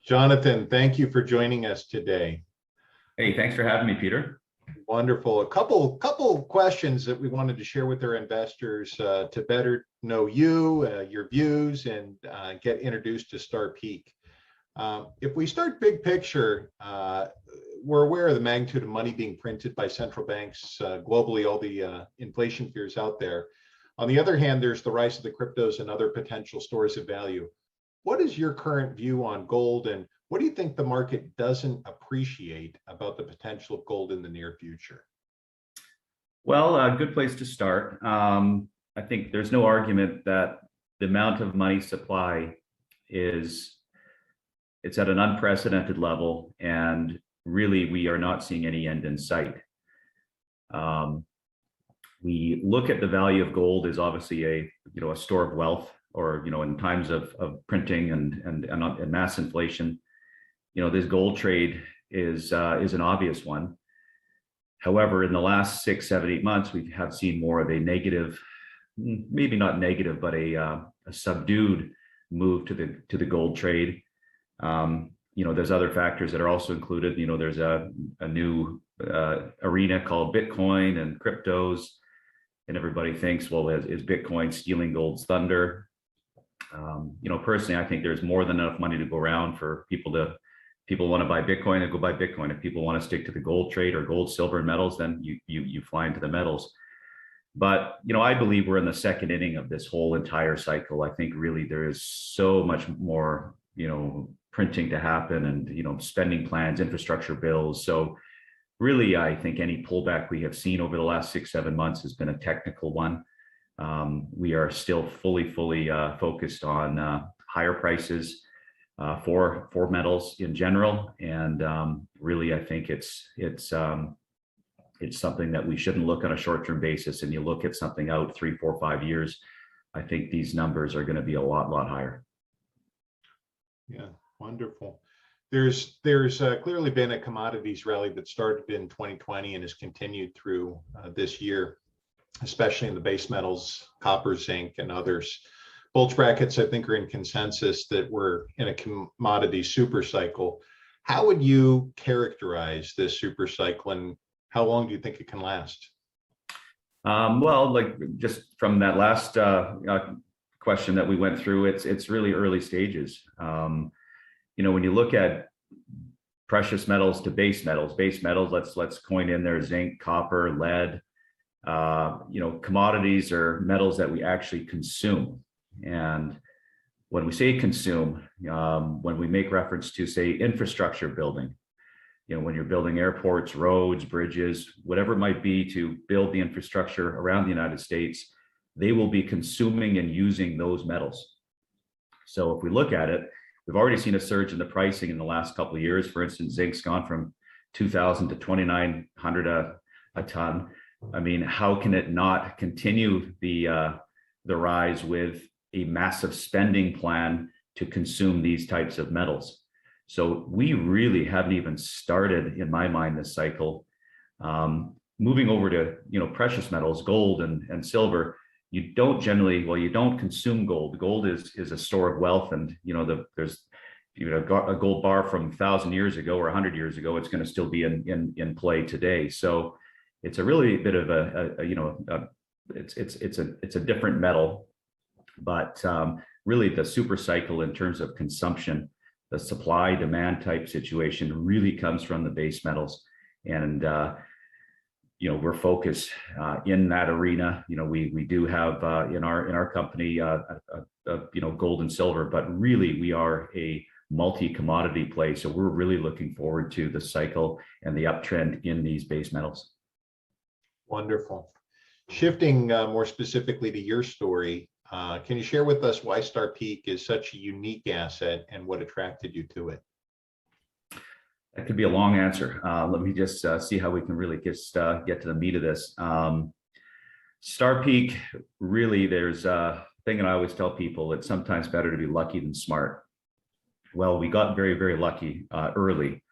Johnathan, thank you for joining us today. Hey, thanks for having me, Peter. Wonderful. A couple questions that we wanted to share with our investors to better know you, your views, and get introduced to Starr Peak. If we start big picture, we're aware of the magnitude of money being printed by central banks globally, all the inflation fears out there. On the other hand, there's the rise of the cryptos and other potential stores of value. What is your current view on gold, and what do you think the market doesn't appreciate about the potential of gold in the near future? Well, a good place to start. I think there's no argument that the amount of money supply it's at an unprecedented level, and really we are not seeing any end in sight. We look at the value of gold as obviously a store of wealth, or in times of printing and mass inflation, this gold trade is an obvious one. However, in the last 6, 7, 8 months, we have seen more of a negative, maybe not negative, but a subdued move to the gold trade. There's other factors that are also included. There's a new arena called Bitcoin and cryptos, and everybody thinks, well, is Bitcoin stealing gold's thunder? Personally, I think there's more than enough money to go around for people want to buy Bitcoin and go buy Bitcoin. If people want to stick to the gold trade or gold, silver, and metals, then you fly into the metals. But I believe we're in the second inning of this whole entire cycle. I think really there is so much more printing to happen, and spending plans, infrastructure bills. So really, I think any pullback we have seen over the last 6, 7 months has been a technical one. We are still fully focused on higher prices for metals in general, and really, I think it's something that we shouldn't look on a short-term basis. And you look at something out 3, 4, 5 years, I think these numbers are going to be a lot higher. Yeah, wonderful. There's clearly been a commodities rally that started in 2020 and has continued through this year, especially in the base metals, copper, zinc, and others. Bulge brackets, I think, are in consensus that we're in a commodity super cycle. How would you characterize this super cycle, and how long do you think it can last? Well, just from that last question that we went through, it's really early stages. When you look at precious metals to base metals, let's coin in there zinc, copper, lead. Commodities are metals that we actually consume. And when we say consume, when we make reference to, say, infrastructure building, when you're building airports, roads, bridges, whatever it might be to build the infrastructure around the United States, they will be consuming and using those metals. So if we look at it, we've already seen a surge in the pricing in the last couple of years. For instance, zinc's gone from 2,000 to 2,900 a ton. I mean, how can it not continue the rise with a massive spending plan to consume these types of metals? So we really haven't even started, in my mind, this cycle. Moving over to precious metals, gold and silver, you don't consume gold. Gold is a store of wealth, and there's a gold bar from 1,000 years ago or 100 years ago, it's going to still be in play today. So it's a really bit of it's a different metal, but really the super cycle in terms of consumption, the supply demand type situation really comes from the base metals, and we're focused in that arena. We do have in our company gold and silver, but really we are a multi-commodity play. So we're really looking forward to the cycle and the uptrend in these base metals. Wonderful. Shifting more specifically to your story, can you share with us why Starr Peak is such a unique asset and what attracted you to it? That could be a long answer. Let me just see how we can really get to the meat of this. Starr Peak, really, there's a thing that I always tell people, it's sometimes better to be lucky than smart. Well, we got very, very lucky early.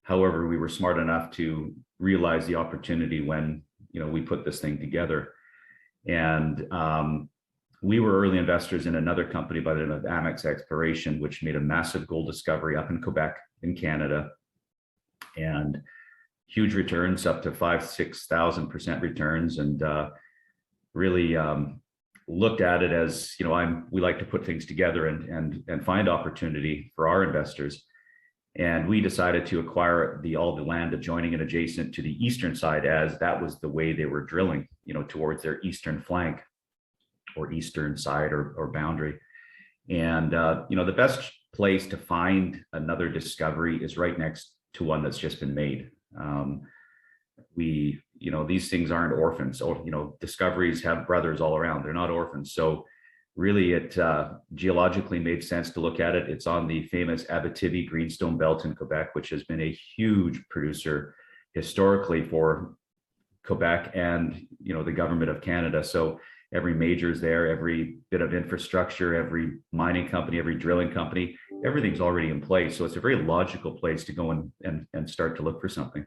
However, we were smart enough to realize the opportunity when we put this thing together. And we were early investors in another company by the name of Amex Exploration, which made a massive gold discovery up in Quebec in Canada, and huge returns, up to 5,000-6,000% returns, and really looked at it as, you know, we like to put things together and find opportunity for our investors. And we decided to acquire all the land adjoining and adjacent to the eastern side, as that was the way they were drilling, you know, towards their eastern flank or eastern side or boundary. And you know, the best place to find another discovery is right next to one that's just been made. You know, these things aren't orphans. So, you know, discoveries have brothers all around. They're not orphans. So really, it geologically made sense to look at it. It's on the famous Abitibi Greenstone Belt in Quebec, which has been a huge producer historically for Quebec and, you know, the government of Canada. So every major is there, every bit of infrastructure, every mining company, every drilling company, everything's already in place. So it's a very logical place to go and start to look for something.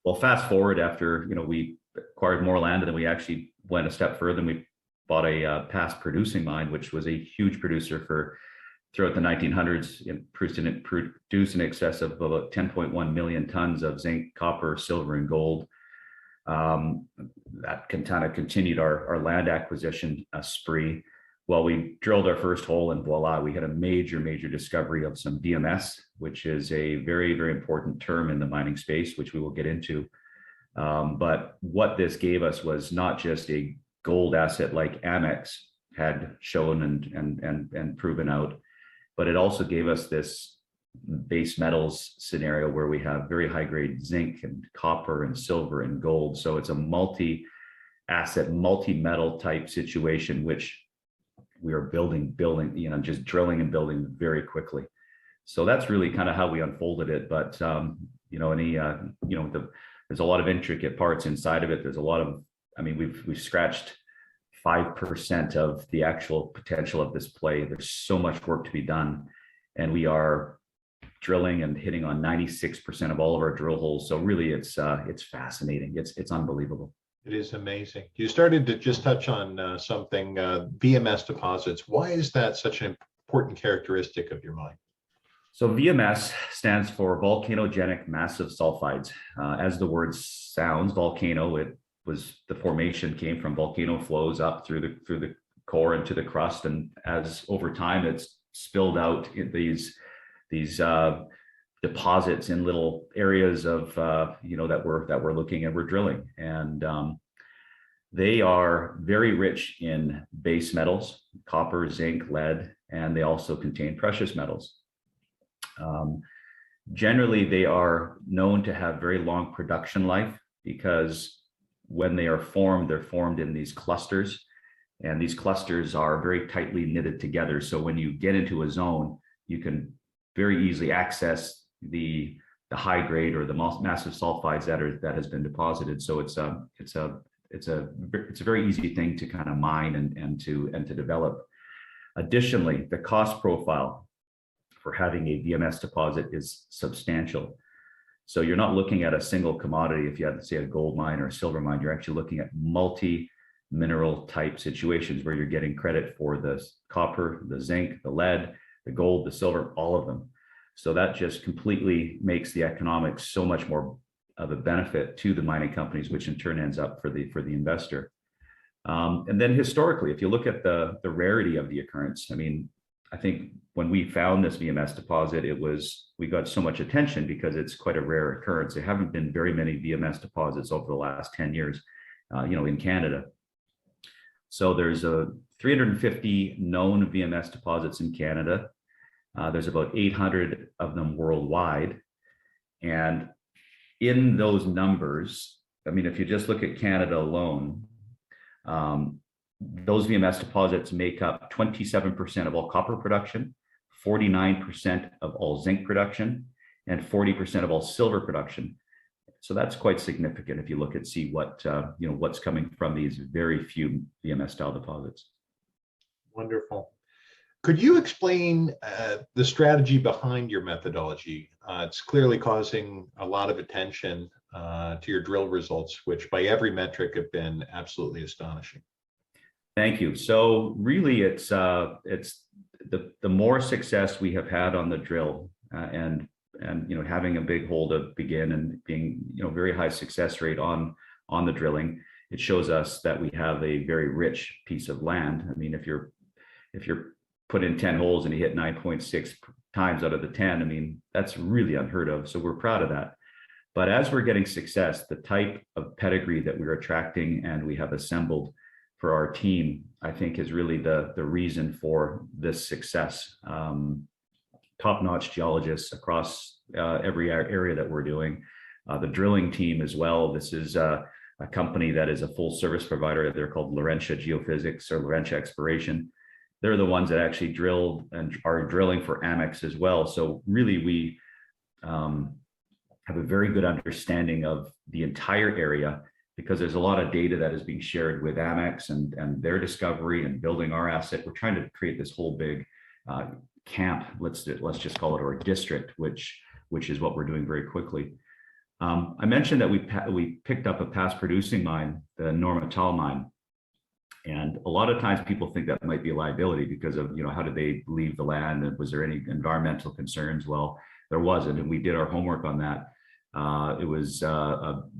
Well, fast forward, after, you know, we acquired more land, and then we actually went a step further, and we bought a past producing mine, which was a huge producer throughout the 1900s. It produced in excess of about 10.1 million tons of zinc, copper, silver, and gold. That kind of continued our land acquisition spree. Well, we drilled our first hole, and voila, we had a major discovery of some VMS, which is a very, very important term in the mining space, which we will get into. But what this gave us was not just a gold asset like Amex had shown and proven out, but it also gave us this base metals scenario where we have very high grade zinc and copper and silver and gold. So it's a multi-asset, multi-metal type situation, which we are building, you know, just drilling and building very quickly. So that's really kind of how we unfolded it. But you know, there's a lot of intricate parts inside of it. There's a lot of, I mean, we've scratched 5% of the actual potential of this play. There's so much work to be done, and we are drilling and hitting on 96% of all of our drill holes. So really, it's fascinating. It's unbelievable. It is amazing. You started to just touch on something, VMS deposits. Why is that such an important characteristic of your mine? So VMS stands for volcanogenic massive sulfides. As the word sounds, volcano, the formation came from volcano flows up through the core into the crust, and as over time it's spilled out in these deposits in little areas of you know, that we're looking at, we're drilling, and they are very rich in base metals, copper, zinc, lead, and they also contain precious metals. Generally, they are known to have very long production life, because when they are formed, they're formed in these clusters, and these clusters are very tightly knitted together. So when you get into a zone, you can very easily access the high grade or the massive sulfides that has been deposited. So it's a very easy thing to kind of mine and to develop. Additionally, the cost profile for having a VMS deposit is substantial. So you're not looking at a single commodity. If you had to say a gold mine or a silver mine, you're actually looking at multi-mineral type situations where you're getting credit for the copper, the zinc, the lead, the gold, the silver, all of them. So that just completely makes the economics so much more of a benefit to the mining companies, which in turn ends up for the investor. And then historically, if you look at the rarity of the occurrence, I mean, I think when we found this VMS deposit, we got so much attention because it's quite a rare occurrence. There haven't been very many VMS deposits over the last 10 years, you know, in Canada. So there's 350 known VMS deposits in Canada. There's about 800 of them worldwide. And in those numbers, I mean, if you just look at Canada alone, those VMS deposits make up 27% of all copper production, 49% of all zinc production, and 40% of all silver production. So that's quite significant if you look at what's coming from these very few VMS style deposits. Wonderful. Could you explain the strategy behind your methodology? It's clearly causing a lot of attention to your drill results, which by every metric have been absolutely astonishing. Thank you. So really, it's the more success we have had on the drill, and having a big hole to begin and being very high success rate on the drilling, it shows us that we have a very rich piece of land. I mean, if you're put in 10 holes and you hit 9.6 times out of the 10, I mean, that's really unheard of. So we're proud of that. But as we're getting success, the type of pedigree that we're attracting and we have assembled for our team, I think is really the reason for this success. Top-notch geologists across every area that we're doing. The drilling team as well. This is a company that is a full service provider. They're called Laurentia Geophysics or Laurentia Exploration. They're the ones that actually drilled and are drilling for Amex as well. So really we have a very good understanding of the entire area, because there's a lot of data that is being shared with Amex and their discovery and building our asset. We're trying to create this whole big camp, let's just call it, or a district, which is what we're doing very quickly. I mentioned that we picked up a past producing mine, the Normatal mine. And a lot of times people think that might be a liability because of, how did they leave the land and was there any environmental concerns? Well, there wasn't, and we did our homework on that. It was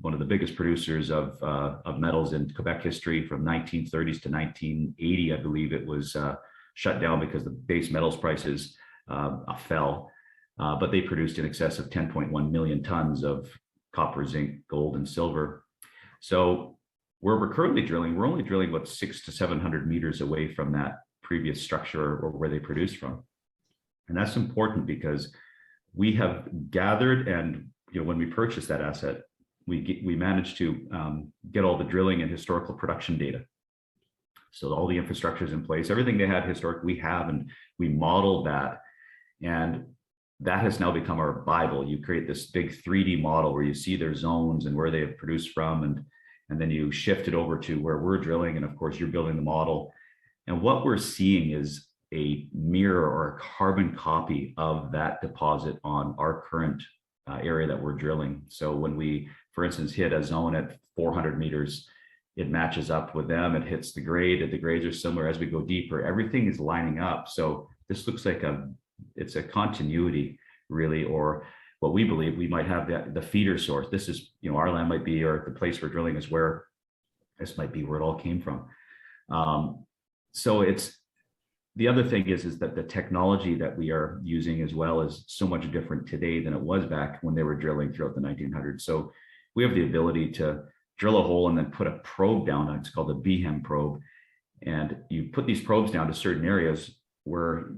one of the biggest producers of metals in Quebec history from 1930s to 1980. I believe it was shut down because the base metals prices fell, but they produced in excess of 10.1 million tons of copper, zinc, gold, and silver. So where we're currently drilling, we're only drilling about 600 to 700 meters away from that previous structure or where they produced from. And that's important because we have gathered, and when we purchased that asset, we managed to get all the drilling and historical production data. So all the infrastructure is in place, everything they had historic, we have, and we modeled that. And that has now become our Bible. You create this big 3D model where you see their zones and where they have produced from, and then you shift it over to where we're drilling, and of course you're building the model. And what we're seeing is a mirror or a carbon copy of that deposit on our current area that we're drilling. So when we, for instance, hit a zone at 400 meters, it matches up with them, it hits the grade, and the grades are similar. As we go deeper, everything is lining up. So this looks like it's a continuity, really, or what we believe we might have the feeder source. This is, our land might be, or the place we're drilling is where this might be where it all came from. So it's, the other thing is that the technology that we are using as well is so much different today than it was back when they were drilling throughout the 1900s. So we have the ability to drill a hole and then put a probe down. It's called a BHEM probe. And you put these probes down to certain areas where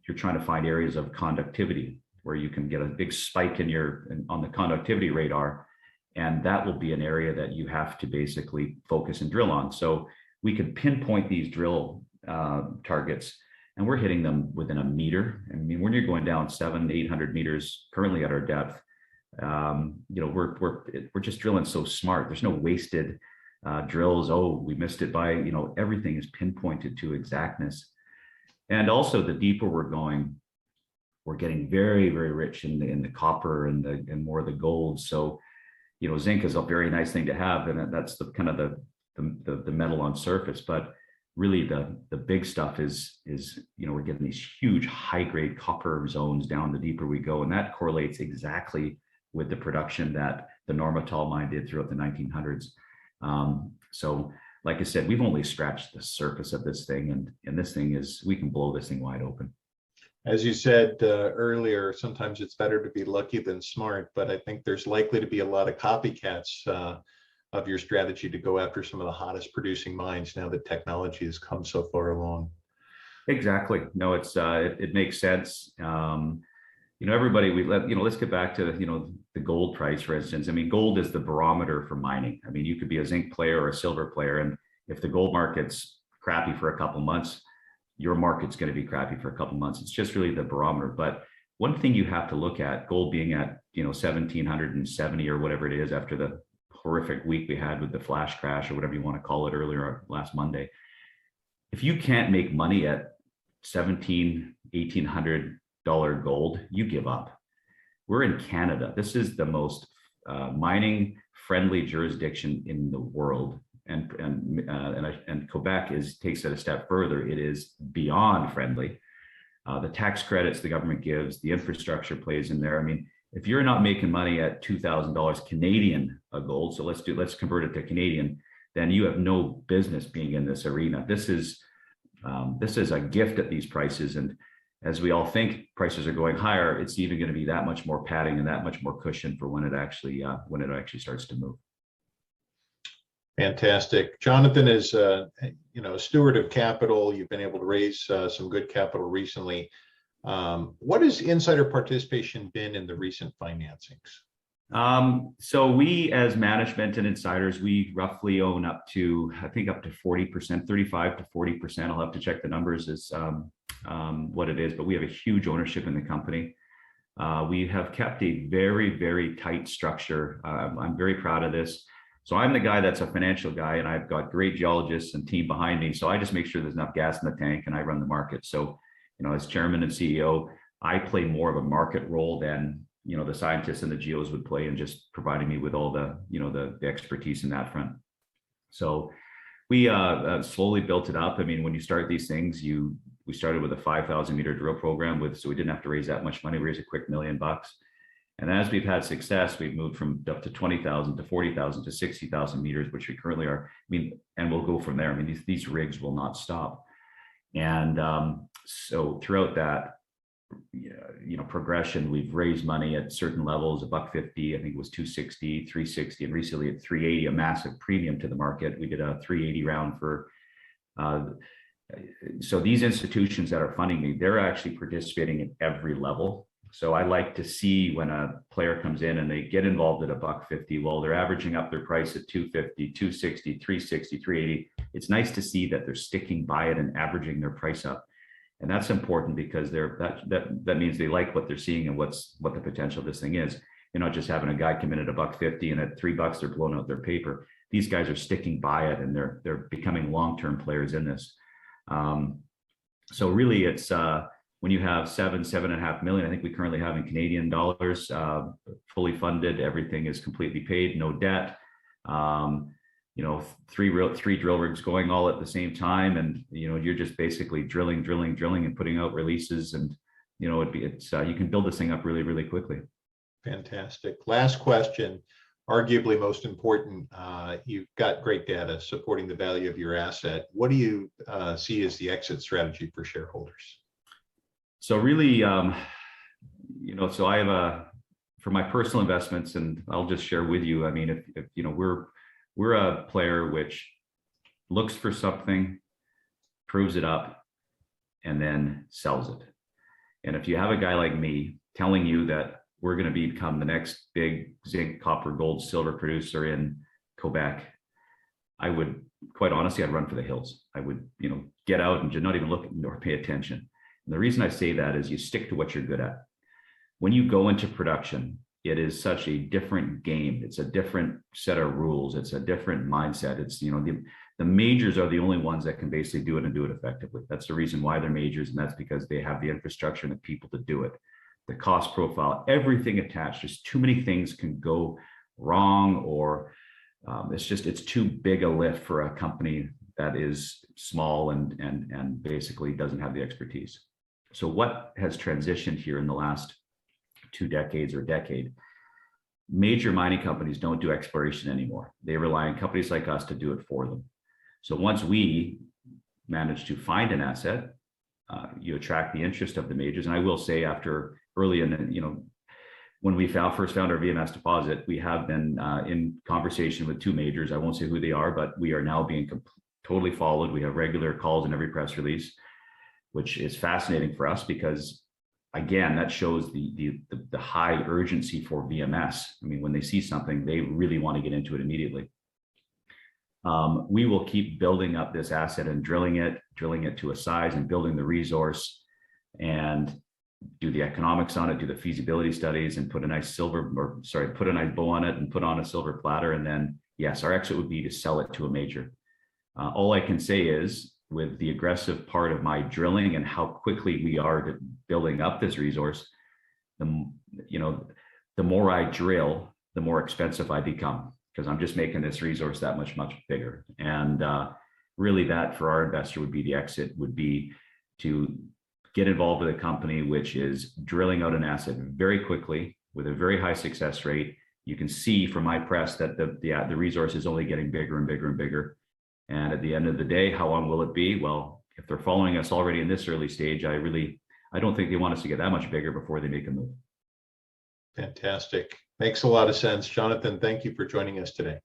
you're trying to find areas of conductivity, where you can get a big spike on the conductivity radar. And that will be an area that you have to basically focus and drill on. So we can pinpoint these drill targets, and we're hitting them within a meter. I mean, when you're going down 700 to 800 meters currently at our depth, we're just drilling so smart. There's no wasted drills. Oh, we missed it by, everything is pinpointed to exactness. And also, the deeper we're going, we're getting very, very rich in the copper and more of the gold. So, zinc is a very nice thing to have, and that's the kind of the metal on surface. But really, the big stuff is we're getting these huge high grade copper zones down the deeper we go, and that correlates exactly with the production that the Normatal mine did throughout the 1900s. So, like I said, we've only scratched the surface of this thing, and this thing we can blow this thing wide open. As you said earlier, sometimes it's better to be lucky than smart, but I think there's likely to be a lot of copycats of your strategy to go after some of the hottest producing mines now that technology has come so far along. Exactly. No, it makes sense. Everybody, let's get back to, the gold price, for instance. I mean, gold is the barometer for mining. I mean, you could be a zinc player or a silver player, and if the gold market's crappy for a couple months, your market's going to be crappy for a couple months. It's just really the barometer. But one thing you have to look at, gold being at, 1770 or whatever it is after the horrific week we had with the flash crash or whatever you want to call it earlier last Monday. If you can't make money at $1,700, $1,800 gold, you give up. We're in Canada. This is the most mining friendly jurisdiction in the world. and Quebec takes it a step further. It is beyond friendly. The tax credits the government gives, the infrastructure plays in there. I mean, if you're not making money at $2,000 Canadian a gold, so let's convert it to Canadian, then you have no business being in this arena. This is a gift at these prices, and as we all think prices are going higher, it's even going to be that much more padding and that much more cushion for when it actually starts to move. Fantastic. Johnathan is, a steward of capital. You've been able to raise some good capital recently. What has insider participation been in the recent financings? So we, as management and insiders, we roughly own up to 40%, 35 to 40%. I'll have to check the numbers as what it is, but we have a huge ownership in the company. We have kept a very, very tight structure. I'm very proud of this. So I'm the guy that's a financial guy, and I've got great geologists and team behind me. So I just make sure there's enough gas in the tank, and I run the market. So, as chairman and CEO, I play more of a market role than, the scientists and the geos would play, and just providing me with all the, the expertise in that front. So we slowly built it up. I mean, when you start these things, we started with a 5,000 meter drill program so we didn't have to raise that much money. We raised a quick $1 million. And as we've had success, we've moved from up to 20,000 to 40,000 to 60,000 meters, which we currently are. I mean, and we'll go from there. I mean, these rigs will not stop. And so throughout that, progression, we've raised money at certain levels, $1.50, I think it was $2.60, $3.60, and recently at $3.80, a massive premium to the market. We did a $3.80 round for. So these institutions that are funding me, they're actually participating at every level. So I like to see when a player comes in and they get involved at $1.50, well, they're averaging up their price at $2.50, $2.60, $3.60, $3.80. It's nice to see that they're sticking by it and averaging their price up. And that's important because that means they like what they're seeing and what the potential of this thing is. You're not just having a guy come in at $1.50 and at $3 they're blowing out their paper. These guys are sticking by it, and they're becoming long-term players in this. So really, it's when you have 7.5 million, I think we currently have in Canadian dollars, fully funded. Everything is completely paid, no debt. Three drill rigs going all at the same time, and you're just basically drilling, and putting out releases, and you can build this thing up really, really quickly. Fantastic. Last question, arguably most important. You've got great data supporting the value of your asset. What do you see as the exit strategy for shareholders? So really, so I have for my personal investments, and I'll just share with you. I mean, if we're a player which looks for something, proves it up, and then sells it. And if you have a guy like me telling you that we're going to become the next big zinc, copper, gold, silver producer in Quebec, I would, quite honestly, I'd run for the hills. I would, get out and not even look or pay attention. And the reason I say that is you stick to what you're good at. When you go into production, it is such a different game. It's a different set of rules. It's a different mindset. It's, the majors are the only ones that can basically do it and do it effectively. That's the reason why they're majors. And that's because they have the infrastructure and the people to do it. The cost profile, everything attached. Just too many things can go wrong, or it's too big a lift for a company that is small and basically doesn't have the expertise. So what has transitioned here in the last 2 decades or decade? Major mining companies don't do exploration anymore. They rely on companies like us to do it for them. So once we manage to find an asset, you attract the interest of the majors. And I will say, after early in, when we first found our VMS deposit, we have been in conversation with 2 majors. I won't say who they are, but we are now being totally followed. We have regular calls in every press release, which is fascinating for us because, again, that shows the high urgency for VMS. I mean, when they see something, they really want to get into it immediately. We will keep building up this asset and drilling it to a size and building the resource and do the economics on it, do the feasibility studies, and put a nice bow on it and put on a silver platter. And then, yes, our exit would be to sell it to a major. All I can say is, with the aggressive part of my drilling and how quickly we are building up this resource, the more I drill, the more expensive I become. because I'm just making this resource that much bigger. And really, that for our investor would be the exit, would be to get involved with a company which is drilling out an asset very quickly with a very high success rate. You can see from my press that the resource is only getting bigger and bigger and bigger. And at the end of the day, how long will it be? Well, if they're following us already in this early stage, I don't think they want us to get that much bigger before they make a move. Fantastic. Makes a lot of sense. Johnathan, thank you for joining us today.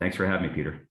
Thanks for having me, Peter.